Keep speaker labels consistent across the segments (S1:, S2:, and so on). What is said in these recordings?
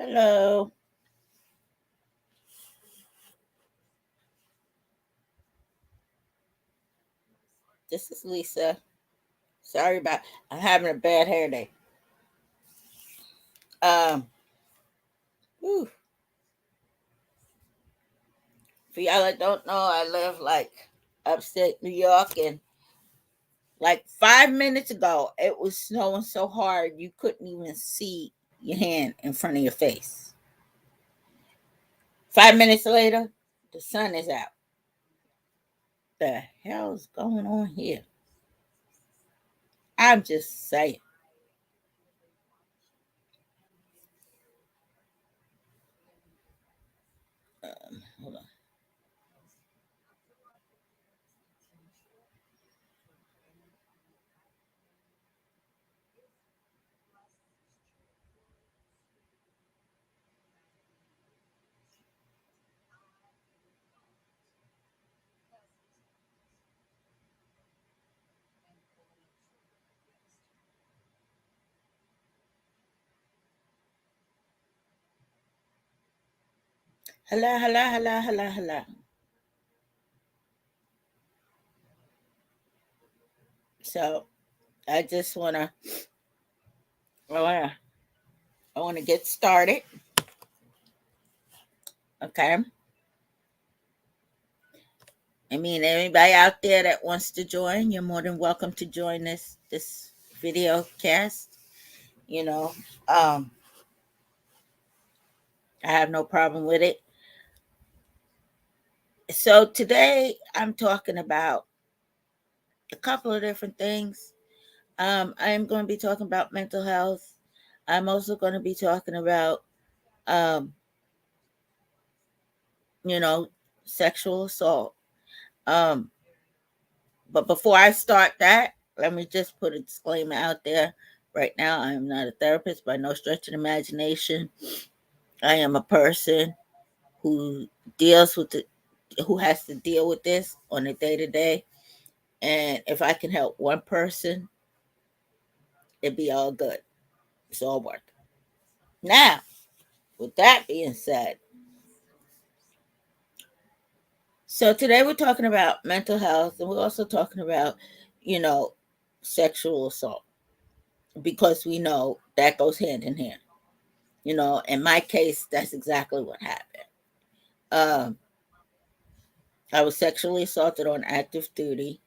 S1: Hello, this is Lisa. Sorry about I'm having a bad hair day. Um, whew. For y'all that don't know, I live like upstate New York, and like 5 minutes ago, it was snowing so hard you couldn't even see your hand in front of your face. 5 minutes later, the sun is out. The hell's going on here? I'm just saying. Hold on. Hello, hello, hello, hello, hello. So I just I wanna, I wanna get started. Okay. I mean, anybody out there that wants to join, you're more than welcome to join this video cast. You know, um, I have no problem with it. So today I'm talking about a couple of different things. I am going to be talking about mental health. I'm also going to be talking about, um, you know, sexual assault. Um, but before I start that, let me just put a disclaimer out there. Right now, I am not a therapist by no stretch of the imagination. I am a person who deals with it, who has to deal with this on a day to day. And if I can help one person, it'd be all good. It's all worth it. Now, with that being said, so today we're talking about mental health, and we're also talking about, you know, sexual assault, because we know that goes hand in hand. You know, in my case, that's exactly what happened. Um, I was sexually assaulted on active duty.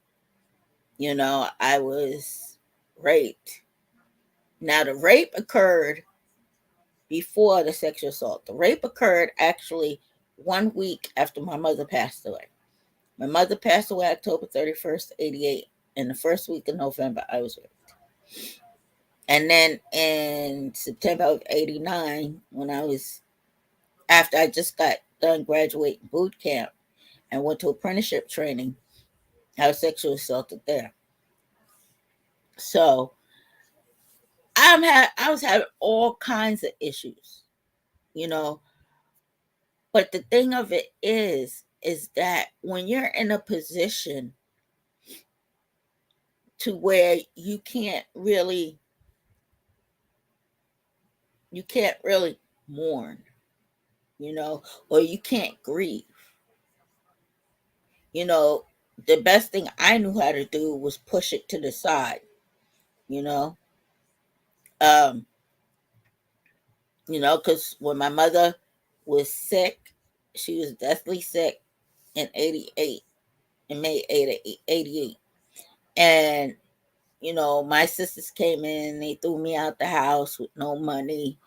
S1: You know, I was raped. Now, the rape occurred before the sexual assault. The rape occurred actually 1 week after my mother passed away. My mother passed away October 31st, 88. In the first week of November, I was raped. And then in September of 89, after I just got done graduating boot camp and went to apprenticeship training, I was sexually assaulted there. So I was having all kinds of issues, you know. But the thing of it is that when you're in a position to where you can't really mourn, you know, or you can't grieve, you know, the best thing I knew how to do was push it to the side, you know. Um, because when my mother was sick, she was deathly sick in 88, in May 88. And, my sisters came in, they threw me out the house with no money,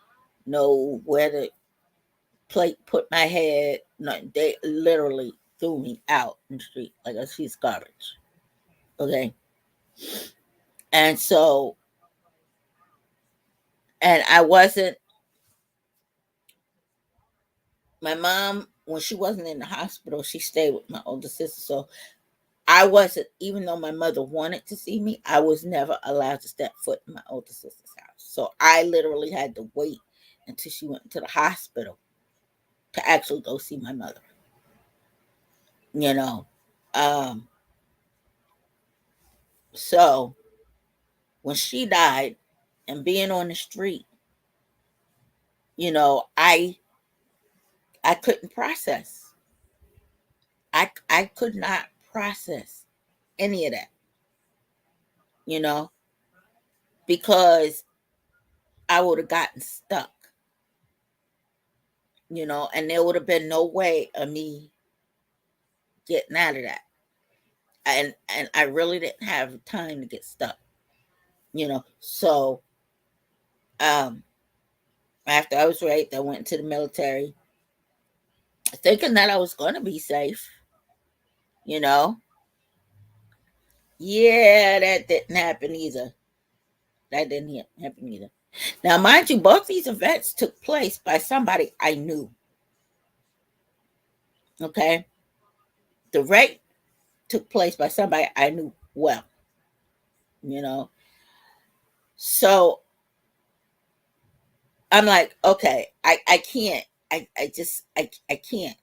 S1: no where to put my head. No, they literally threw me out in the street like a she's garbage. Okay. And so, and I wasn't, my mom, when she wasn't in the hospital, she stayed with my older sister. So I wasn't, even though my mother wanted to see me, I was never allowed to step foot in my older sister's house. So I literally had to wait until she went to the hospital to actually go see my mother. You know, um, so when she died and being on the street, I couldn't process. I could not process any of that, you know, because I would have gotten stuck, and there would have been no way of me getting out of that. And I really didn't have time to get stuck, So um after I was raped, I went into the military thinking that I was going to be safe, you know. Yeah, that didn't happen either. That didn't happen either. Now, mind you, both these events took place by somebody I knew. Okay. The rape took place by somebody I knew well, you know. So I'm like, okay, I can't. I can't,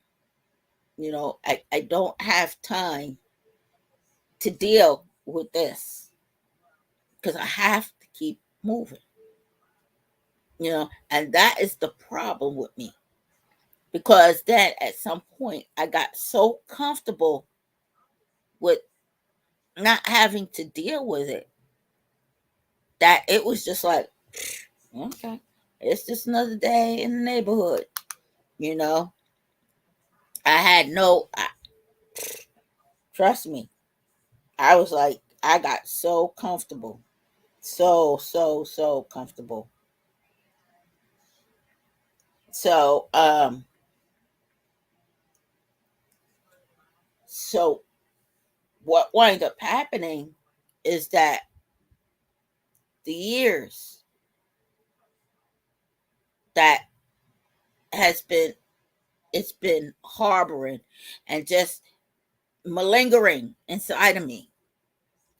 S1: I don't have time to deal with this because I have to keep moving, and that is the problem with me. Because then at some point I got so comfortable with not having to deal with it that it was just like, okay, it's just another day in the neighborhood, you know. I had no, trust me, I was like, I got so comfortable, so comfortable. So, so what wound up happening is that the years that has been, it's been harboring and just malingering inside of me,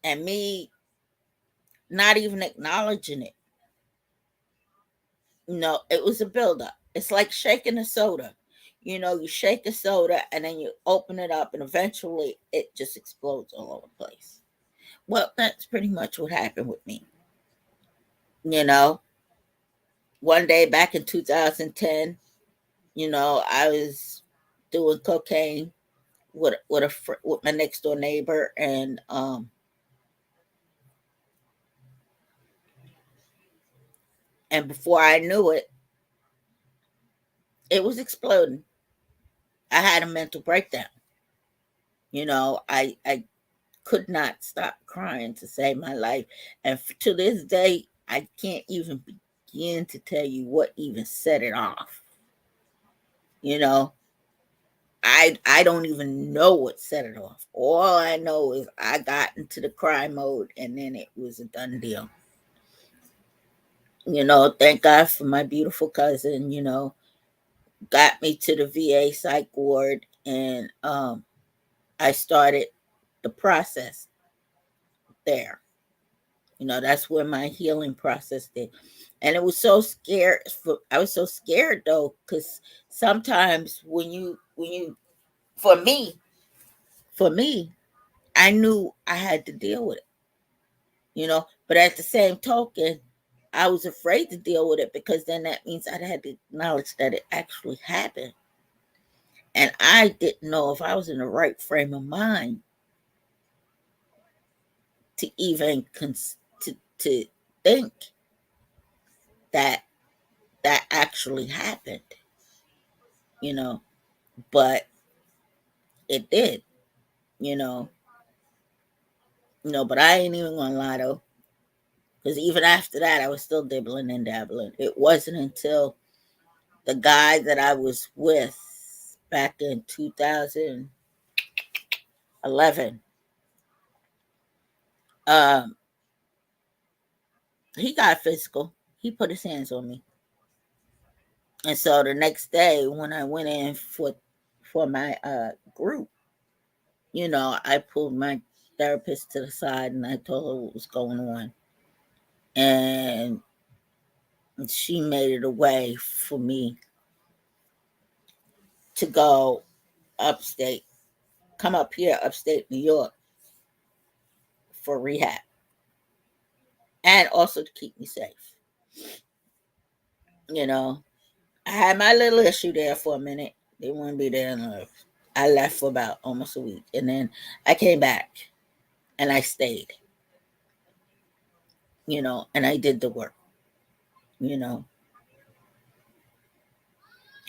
S1: and me not even acknowledging it. It was a buildup. It's like shaking a soda. You shake a soda and then you open it up, and eventually it just explodes all over the place. Well, that's pretty much what happened with me. You know, one day back in 2010, I was doing cocaine with my next door neighbor, and before I knew it, it was exploding. I had a mental breakdown. I could not stop crying to save my life. And to this day, I can't even begin to tell you what even set it off. You know, I don't even know what set it off. All I know is I got into the cry mode, and then it was a done deal. Thank God for my beautiful cousin, got me to the VA psych ward, and I started the process there. That's where my healing process did. And it was so scared. I was so scared though, because sometimes when you, for me, I knew I had to deal with it, but at the same token, I was afraid to deal with it because then that means I had to acknowledge that it actually happened. And I didn't know if I was in the right frame of mind to even to think that that actually happened, you know, but it did, you know, but I ain't even gonna lie though, because even after that, I was still dibbling and dabbling. It wasn't until the guy that I was with back in 2011, um, he got physical. He put his hands on me, and so the next day when I went in for my group, I pulled my therapist to the side and I told her what was going on, and she made it a way for me to go upstate, come up here, upstate New York, for rehab and also to keep me safe, you know. I had my little issue there for a minute. They wouldn't be there in love. I left for about almost a week, and then I came back and I stayed, and I did the work, you know.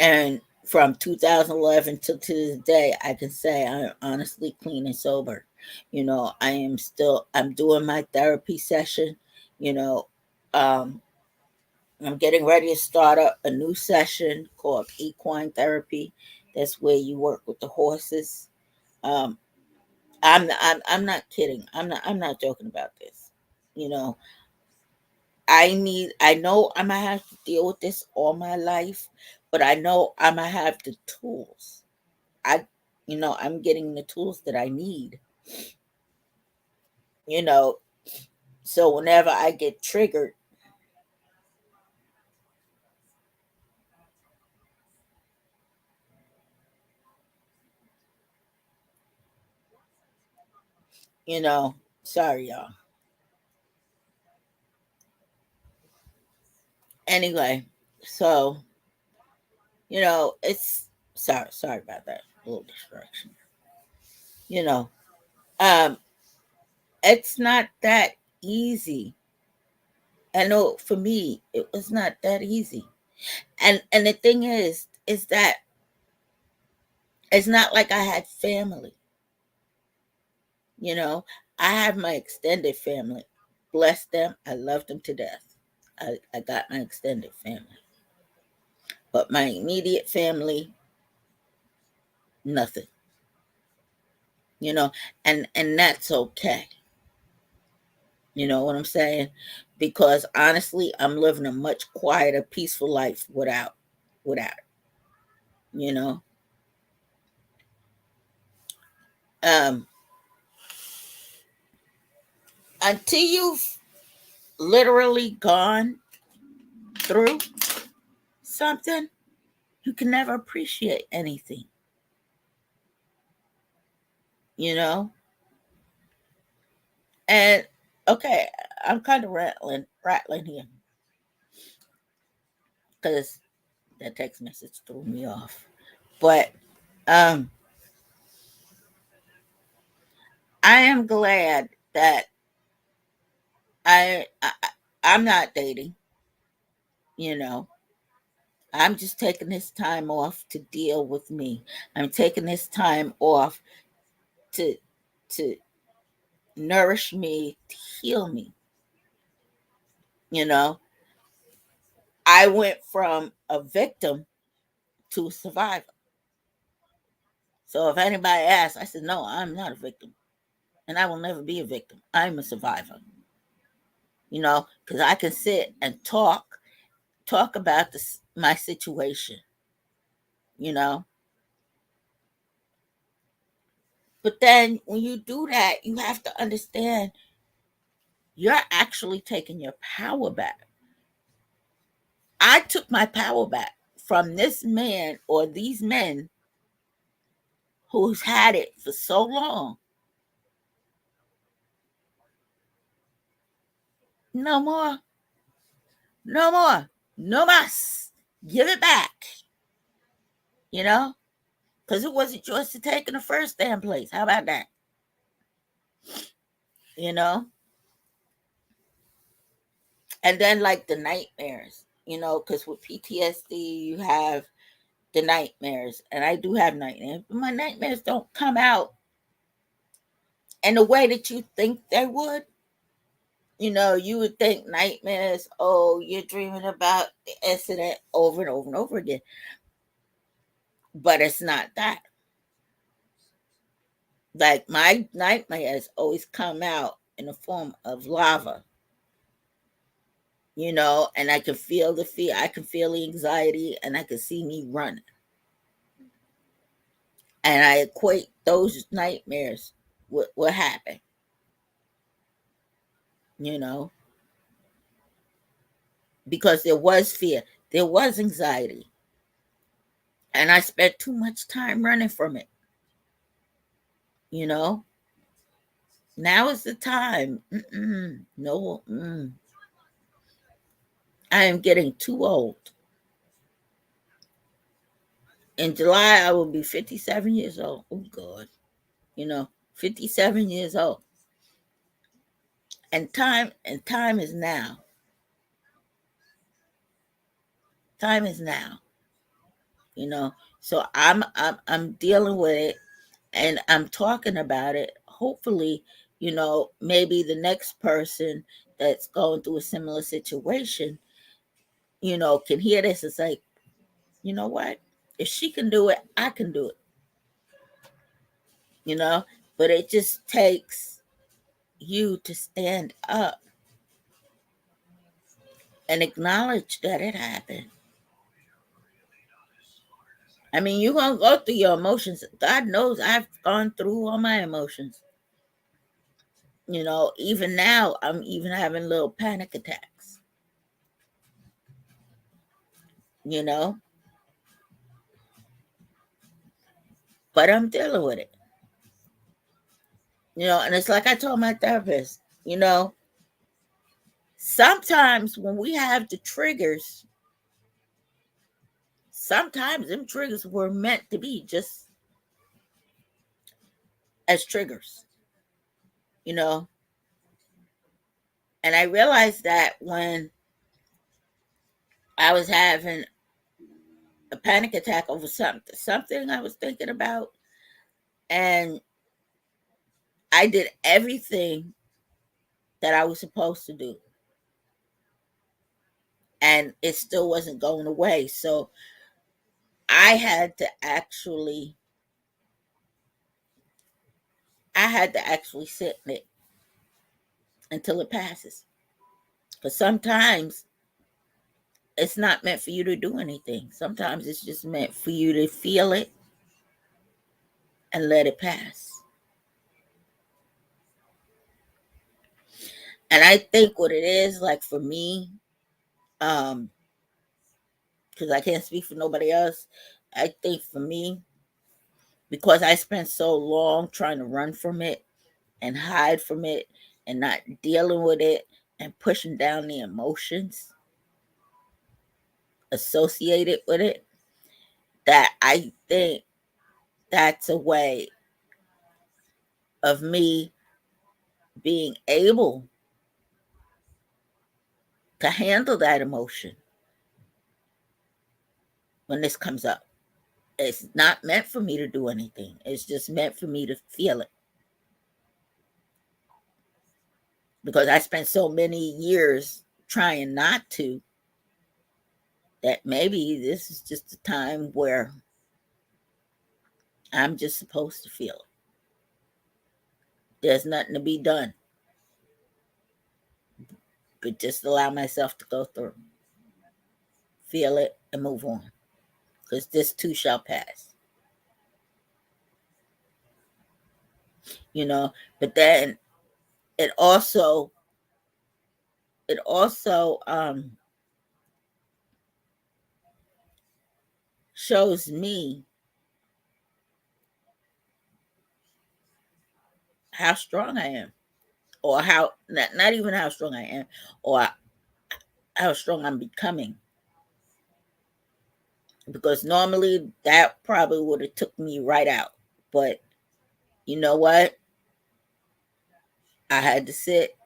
S1: And from 2011 to this day, I can say I'm honestly clean and sober. I'm doing my therapy session, you know. Um, I'm getting ready to start up a new session called equine therapy. That's where you work with the horses. Um, I'm not kidding. I'm not joking about this. You know, I know I'm gonna have to deal with this all my life, but I know I'm gonna have the tools. I'm getting the tools that I need, you know, so whenever I get triggered, you know, sorry y'all. Anyway, so, it's sorry about that. A little distraction. You know, um, it's not that easy. I know for me, it was not that easy. And the thing is that it's not like I had family, you know. I have my extended family. Bless them. I love them to death. I got my extended family. But my immediate family, nothing. You know, and that's okay. You know what I'm saying? Because honestly, I'm living a much quieter, peaceful life without it, you know. Um until you've literally gone through something, you can never appreciate anything, you know? And okay, I'm kind of rattling here because that text message threw me off. But um I am glad that I, I I'm not dating, you know. I'm just taking this time off to deal with me. I'm taking this time off to to nourish me, to heal me, you know. I went from a victim to a survivor. So if anybody asks, I said, no, I'm not a victim. And I will never be a victim. I'm a survivor, because I can sit and talk about my situation, you know. But then when you do that, you have to understand you're actually taking your power back. I took my power back from this man or these men who's had it for so long. No more, no more, no mas. Give it back, you know, because it wasn't yours to take in the first damn place. How about that? You know, and then like the nightmares, because with PTSD you have the nightmares, and I do have nightmares, but my nightmares don't come out in the way that you think they would. You would think nightmares, oh, you're dreaming about the incident over and over and over again. But it's not that. Like my nightmares always come out in the form of lava, and I can feel the fear, I can feel the anxiety, and I can see me running. And I equate those nightmares with what happened, you know, because there was fear, there was anxiety, and I spent too much time running from it, you know. Now is the time. No, I am getting too old. In July, I will be 57 years old. Oh, God. 57 years old. And time is now. Time is now. So I'm dealing with it, and I'm talking about it. Hopefully, maybe the next person that's going through a similar situation, can hear this and say, you know what? If she can do it, I can do it. But it just takes you to stand up and acknowledge that it happened. I mean, you're going to go through your emotions. God knows I've gone through all my emotions. Even now, I'm even having little panic attacks, you know, but I'm dealing with it, and it's like I told my therapist, sometimes when we have the triggers, sometimes them triggers were meant to be just as triggers, you know, and I realized that when I was having a panic attack over something I was thinking about, and I did everything that I was supposed to do, and it still wasn't going away. So I had to actually sit in it until it passes. Because sometimes it's not meant for you to do anything. Sometimes it's just meant for you to feel it and let it pass. And I think what it is, like for me, because I can't speak for nobody else, I think for me, because I spent so long trying to run from it and hide from it and not dealing with it and pushing down the emotions associated with it, that I think that's a way of me being able to handle that emotion when this comes up. It's not meant for me to do anything. It's just meant for me to feel it. Because I spent so many years trying not to, that maybe this is just a time where I'm just supposed to feel it. There's nothing to be done, but just allow myself to go through, feel it, and move on. Because this too shall pass. But then it also shows me how strong I am, or how not even how strong I am, or how strong I'm becoming. Because normally that probably would have took me right out. But you know what? I had to sit.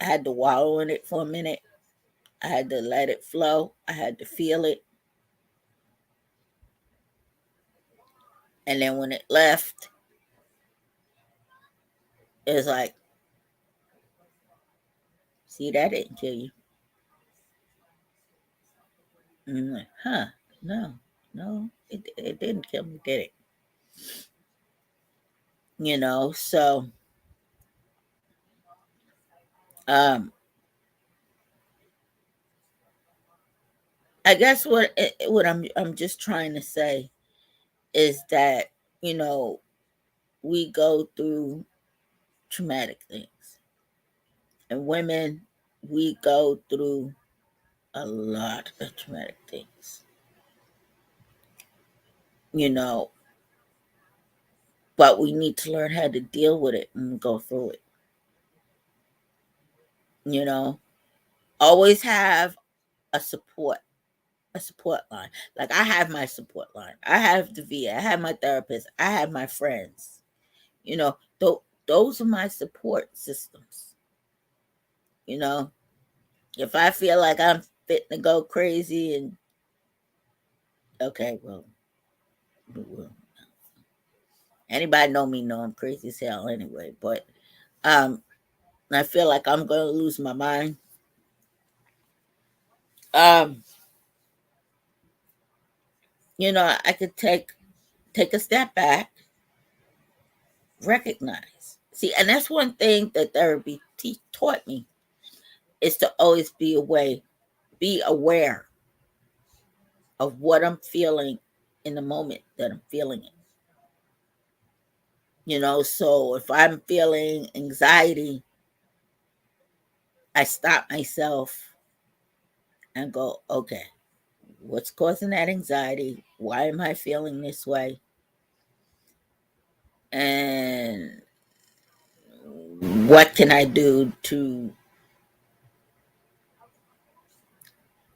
S1: I had to wallow in it for a minute. I had to let it flow. I had to feel it. And then when it left, it was like, see, that didn't kill you. And I'm like, huh, no, it didn't kill me, did it? So um I guess what I'm just trying to say is that, you know, we go through traumatic things. And women, we go through a lot of traumatic things. You know, but we need to learn how to deal with it and go through it. You know, always have a support. a support line. Like I have my support line. I have the VA. I have my therapist. I have my friends. You know, those are my support systems. You know, if I feel like I'm fitting to go crazy and okay, well, anybody know me know I'm crazy as hell anyway. But um, I feel like I'm gonna lose my mind. Um, I could take a step back, recognize. See, and that's one thing that therapy taught me is to always be aware of what I'm feeling in the moment that I'm feeling it. So if I'm feeling anxiety, I stop myself and go, okay, what's causing that anxiety? Why am I feeling this way? And what can I do to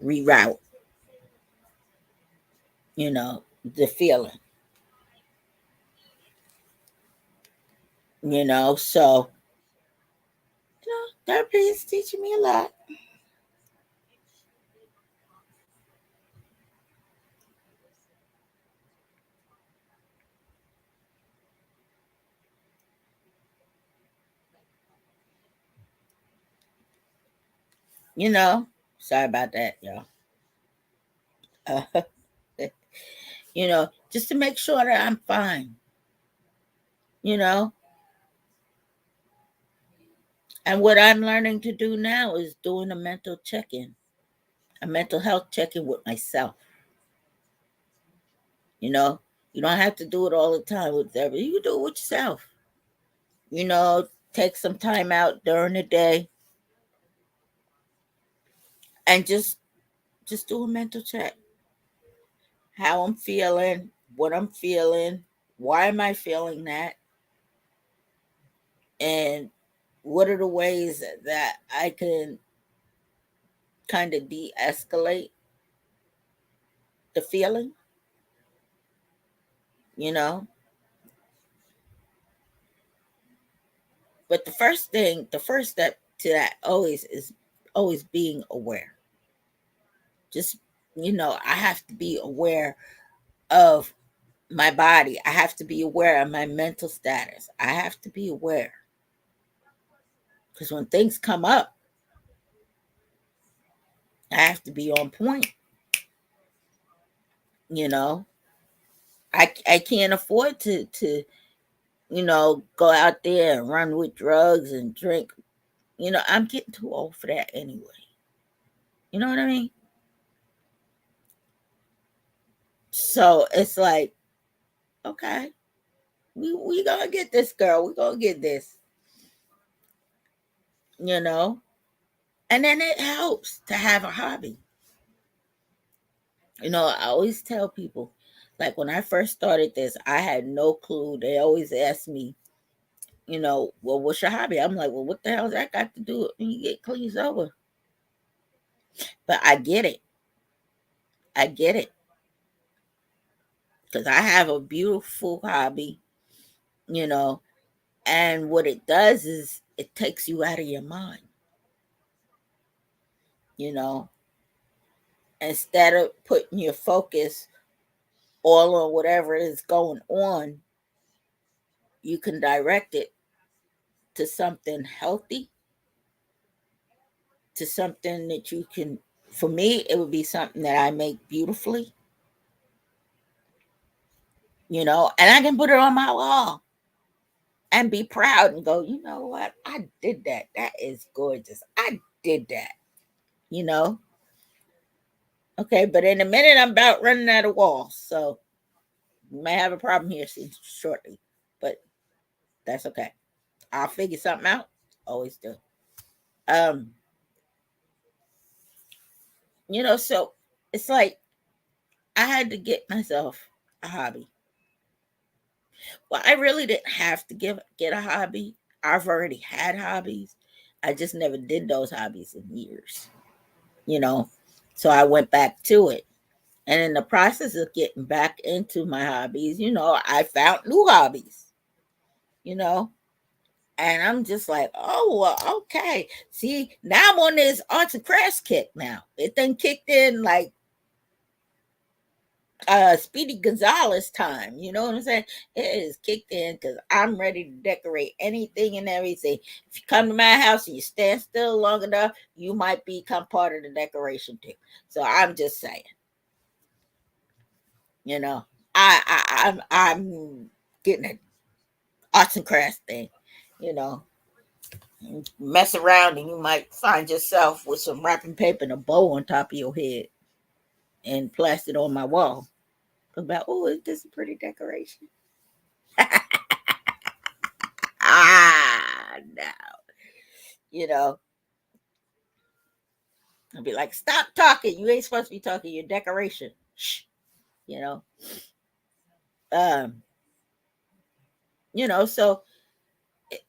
S1: reroute, the feeling? So therapy is teaching me a lot. You know, sorry about that, y'all. Uh, just to make sure that I'm fine, you know. And what I'm learning to do now is doing a mental check in, a mental health check in with myself. You know, you don't have to do it all the time with everybody. You can do it with yourself. Take some time out during the day and just do a mental check. How I'm feeling, what I'm feeling, why am I feeling that, and what are the ways that I can kind of de-escalate the feeling, you know? But the first step to that always is always being aware. Just, I have to be aware of my body. I have to be aware of my mental status. I have to be aware. Because when things come up, I have to be on point, you know? I can't afford to go out there and run with drugs and drink. I'm getting too old for that anyway. You know what I mean? So it's like, okay, we gonna get this girl. We gonna get this, you know. And then it helps to have a hobby. I always tell people, like when I first started this, I had no clue. They always ask me, well, what's your hobby? I'm like, well, what the hell's that got to do when you get clean sober? But I get it. I get it. Because I have a beautiful hobby, you know, and what it does is it takes you out of your mind, you know, instead of putting your focus all on whatever is going on, you can direct it to something healthy, to something that you can, for me, it would be something that I make beautifully, and I can put it on my wall and be proud and go, you know what? I did that. That is gorgeous. I did that, you know? Okay, but in a minute, I'm about running out of walls. So we may have a problem here shortly, but that's okay. I'll figure something out. Always do. Um, so it's like I had to get myself a hobby. Well, I really didn't have to get a hobby. I've already had hobbies. I just never did those hobbies in years, you know. So I went back to it. And in the process of getting back into my hobbies, I found new hobbies, you know, and I'm just like, oh, well, okay. See, now I'm on this arts and crafts kick now. It then kicked in like Speedy Gonzalez time. You know what I'm saying? It is kicked in because I'm ready to decorate anything and everything. If you come to my house and you stand still long enough, you might become part of the decoration too. So I'm just saying, you know, I'm getting an arts and crafts thing, you know. Mess around and you might find yourself with some wrapping paper and a bow on top of your head and plastered on my wall. About, oh, is this a pretty decoration? No. You know, I'll be like, stop talking. You ain't supposed to be talking. Your decoration. Shh. You know. Um, so it,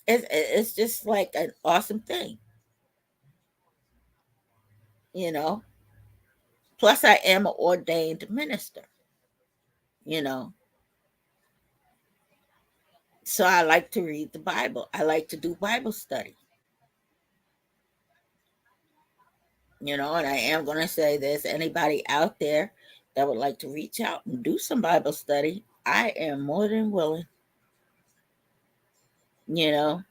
S1: it's just like an awesome thing, you know. Plus I am an ordained minister, you know. So I like to read the Bible. I like to do Bible study, and I am going to say this, anybody out there that would like to reach out and do some Bible study, I am more than willing, you know.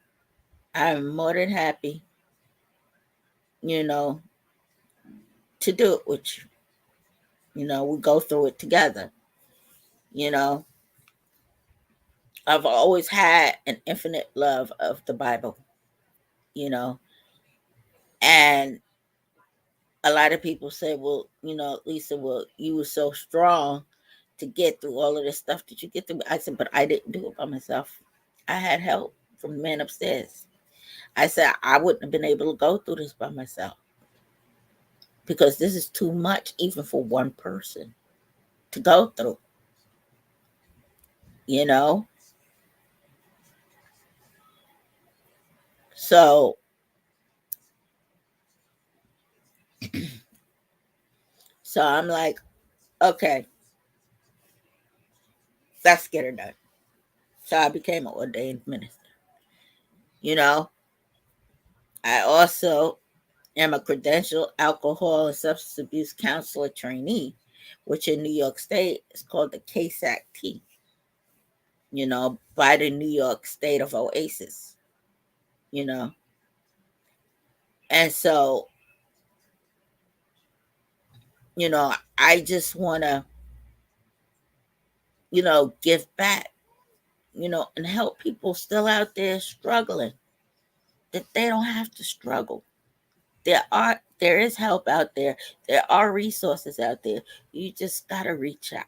S1: I'm more than happy, you know, to do it with you. We go through it together. You know, I've always had an infinite love of the Bible, you know, and a lot of people say, well, Lisa, well, you were so strong to get through all of this stuff that you get through. I said, but I didn't do it by myself. I had help from the man upstairs. I said, I wouldn't have been able to go through this by myself because this is too much, even for one person to go through, you know? So, I'm like, okay, let's get her done. So I became an ordained minister. You know, I also am a credentialed alcohol and substance abuse counselor trainee, which in New York State is called the KSAC-T, by the New York State of Oasis, you know. And so, I just want to, give back, and help people still out there struggling, that they don't have to struggle. There is help out there. There are resources out there. You just gotta reach out,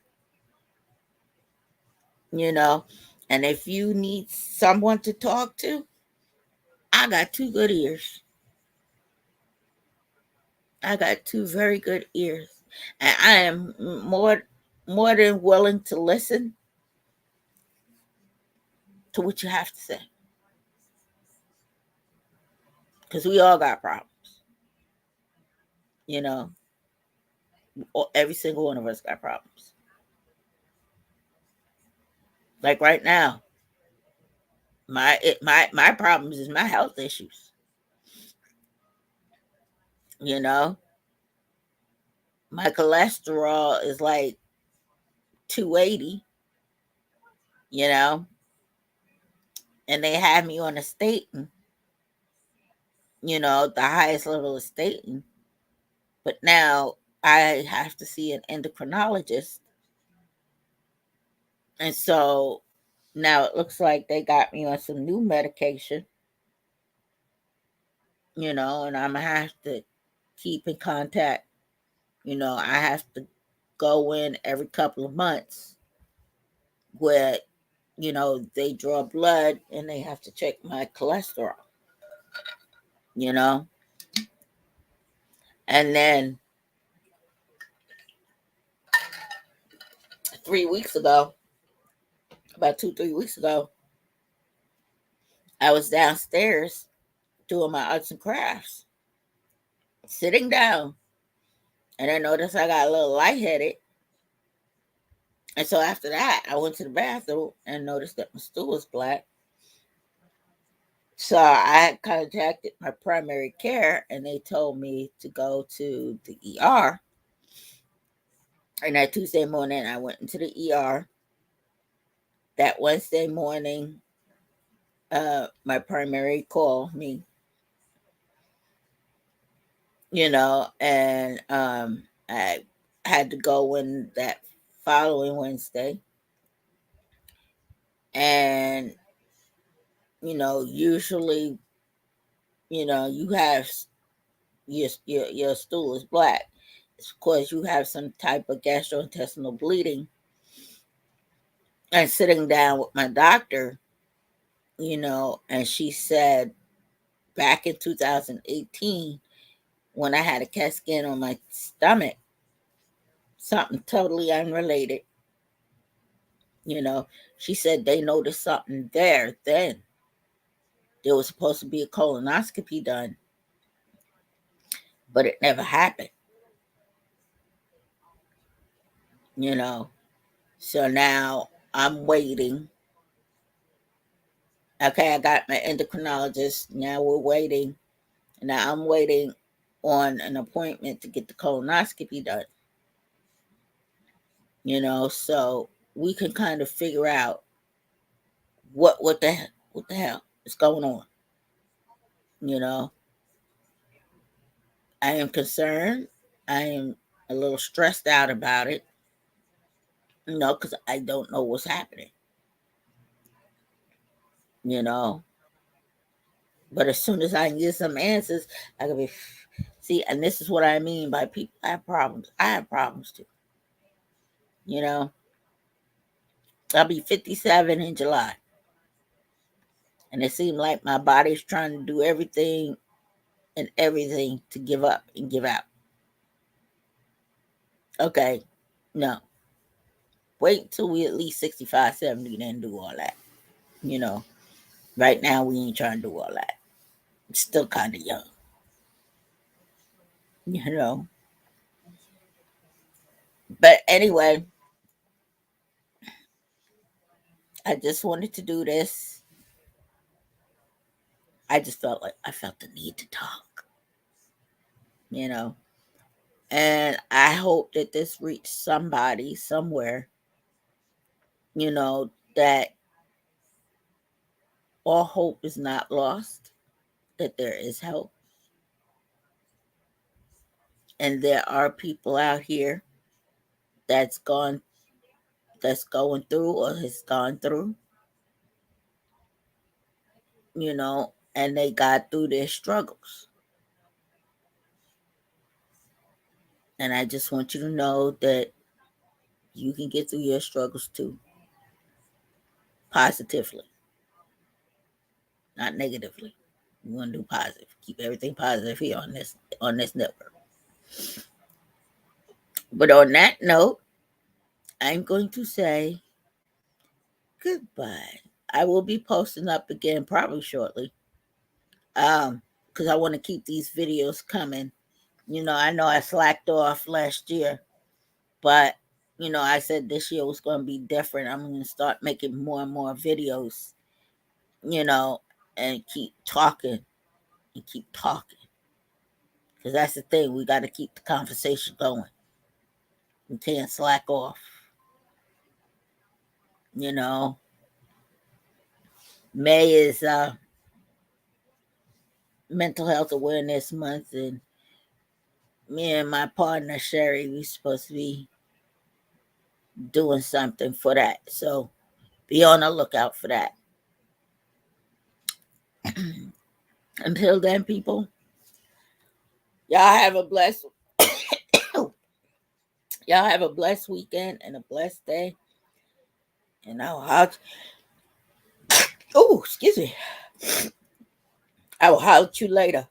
S1: you know. And if you need someone to talk to, I got two good ears. I got two very good ears. And I am more than willing to listen to what you have to say. Because we all got problems, you know. Every single one of us got problems. Like right now, my problems is my health issues. You know, my cholesterol is like 280. You know, and they have me on a statin. The highest level of statin. But now I have to see an endocrinologist, and so now it looks like they got me on some new medication. And I'm gonna have to keep in contact. I have to go in every couple of months where, they draw blood and they have to check my cholesterol, you know. And then 3 weeks ago, about 2, 3 weeks ago, I was downstairs doing my arts and crafts. sitting down, and I noticed I got a little lightheaded. And so after that, I went to the bathroom and noticed that my stool was black. So I had contacted my primary care, and they told me to go to the ER. And that Tuesday morning, I went into the ER. That Wednesday morning, my primary called me, and I had to go in that following Wednesday. And, usually, you have your stool is black. It's because you have some type of gastrointestinal bleeding. And sitting down with my doctor, and she said back in 2018, when I had a CAT scan on my stomach, something totally unrelated, she said they noticed something there then. There was supposed to be a colonoscopy done, but it never happened, you know. So now I'm waiting. Okay, I got my endocrinologist. Now we're waiting. Now I'm waiting on an appointment to get the colonoscopy done. So we can kind of figure out what the hell is going on. You know, I am concerned. I am a little stressed out about it. Because I don't know what's happening. You know, but as soon as I can get some answers, I can be see. And this is what I mean by people have problems. I have problems too. You know, I'll be 57 in July. And it seems like my body's trying to do everything and everything to give up and give out. Okay, no. Wait till we at least 65, 70, then do all that. Right now we ain't trying to do all that. It's still kind of young. You know. But anyway, I just wanted to do this. I just felt the need to talk. And I hope that this reached somebody somewhere, that all hope is not lost, that there is hope. And there are people out here that's going through or has gone through, and they got through their struggles. And I just want you to know that you can get through your struggles too, positively, not negatively. You want to do positive. Keep everything positive here on this network. But on that note, I'm going to say goodbye. I will be posting up again probably shortly. Because I want to keep these videos coming. I know I slacked off last year, but I said this year was going to be different. I'm going to start making more and more videos, and keep talking and keep talking. Because that's the thing. We got to keep the conversation going. We can't slack off. May is Mental Health Awareness Month, and me and my partner Sherry, we supposed to be doing something for that. So be on the lookout for that. Until then, people, y'all have a blessed weekend and a blessed day. And excuse me. I will holler at you later.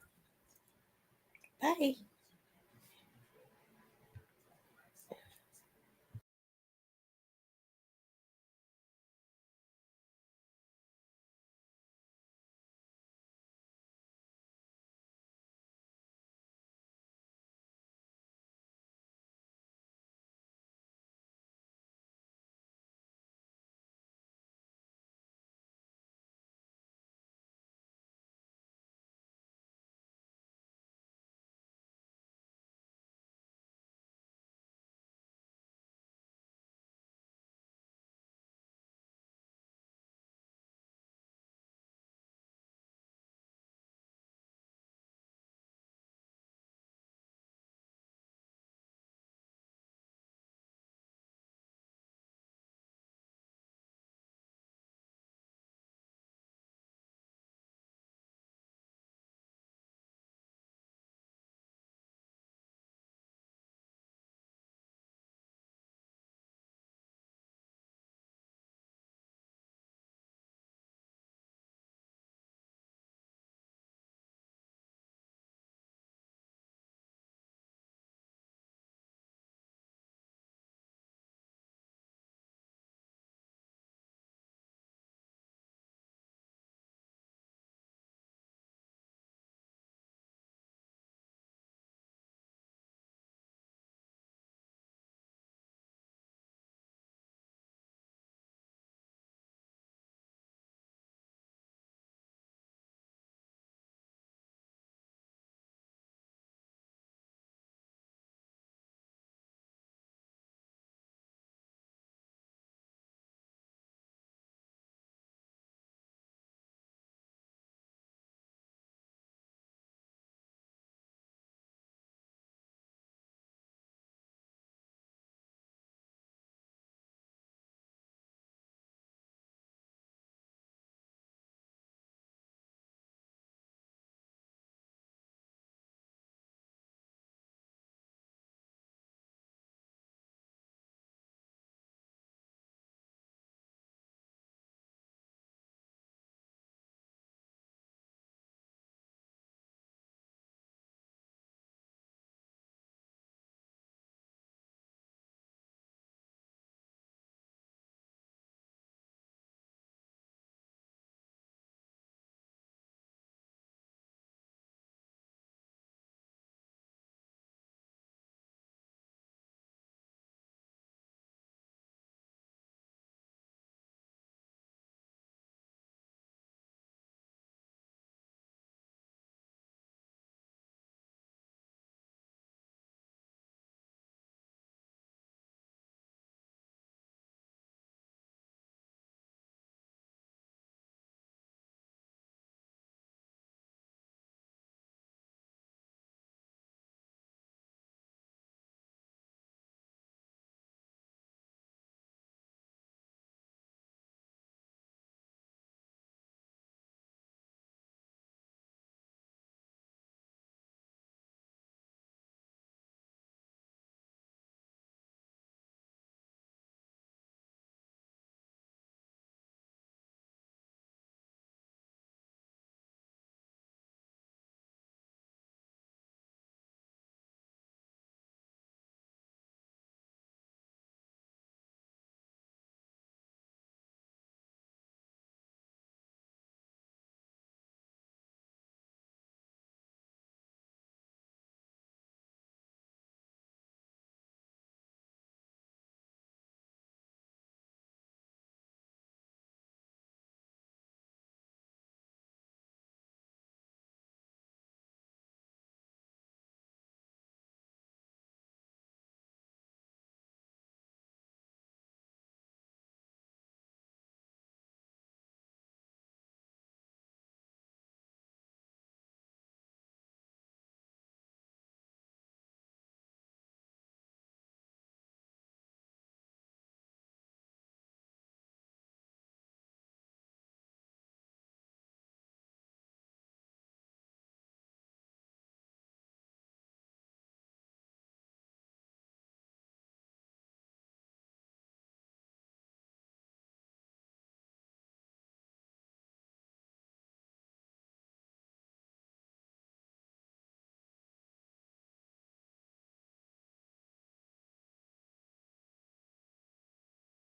S1: Bye.